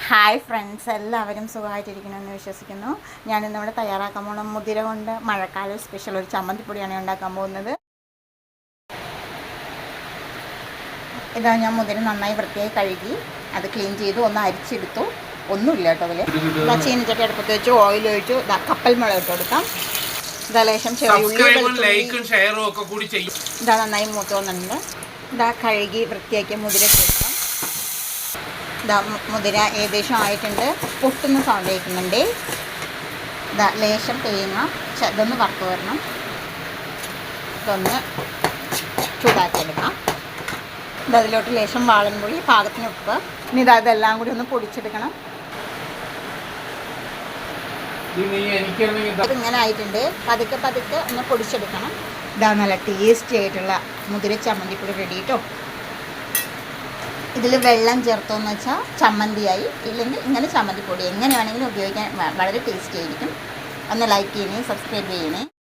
Hi friends, എല്ലാവരും സുഖമായിട്ടിരിക്കണമെന്ന് വിശ്വസിക്കുന്നു. ഞാനിന്നിവിടെ തയ്യാറാക്കാൻ പോകുന്ന മുതിര കൊണ്ട് മഴക്കാല സ്പെഷ്യൽ ഒരു ചമ്മന്തിപ്പൊടിയാണ് ഉണ്ടാക്കാൻ പോകുന്നത്. ഇതാ ഞാൻ മുതിര നന്നായി വൃത്തിയായി കഴുകി അത് ക്ലീൻ ചെയ്ത് ഒന്ന് അരിച്ചെടുത്തു. ഒന്നുമില്ല കേട്ടോ അതിൽ. ഇതാ ചീനിച്ചട്ടി അടുപ്പത്ത് വെച്ച് ഓയിൽ ഒഴിച്ചു. ഇതാ കപ്പൽ മുളക് ഇട്ട് കൊടുക്കാം. ഇതാ ലേശം ഇതാ നന്നായി മൂത്ത് വന്നിട്ടുണ്ട്. ഇതാ കഴുകി വൃത്തിയാക്കിയ മുതിര ഇട്ട് കൊടുക്കാം. ഇതാ മുതിര ഏകദേശം ആയിട്ടുണ്ട്. പൊട്ടുന്ന സൗണ്ട് കേൾക്കുന്നുണ്ട്. ഇതാ ലേശം തേങ്ങ ഇതൊന്ന് വറുത്ത് വരണം. ഇതൊന്ന് ചൂടാക്കിയെടുക്കാം. ഇതിലോട്ട് ലേശം വാളൻപൊടി, പാകത്തിന് ഉപ്പ്. ഇനി ഇതെല്ലാം കൂടി ഒന്ന് പൊടിച്ചെടുക്കണം. ഇതിങ്ങനെ ആയിട്ടുണ്ട്. പതുക്കെ പതുക്കെ ഒന്ന് പൊടിച്ചെടുക്കണം. ഇതാ നല്ല ടേസ്റ്റി ആയിട്ടുള്ള മുതിര ചമ്മന്തിപ്പൊടി റെഡി കേട്ടോ. ഇതിൽ വെള്ളം ചേർത്തോന്ന് വെച്ചാൽ ചമ്മന്തിയായി, ഇല്ലെങ്കിൽ ഇങ്ങനെ ചമ്മന്തിപ്പൊടി എങ്ങനെ വേണമെങ്കിലും ഉപയോഗിക്കാൻ വളരെ ടേസ്റ്റി ആയിരിക്കും. ഒന്ന് ലൈക്ക് ചെയ്യണേ, സബ്സ്ക്രൈബ് ചെയ്യണേ.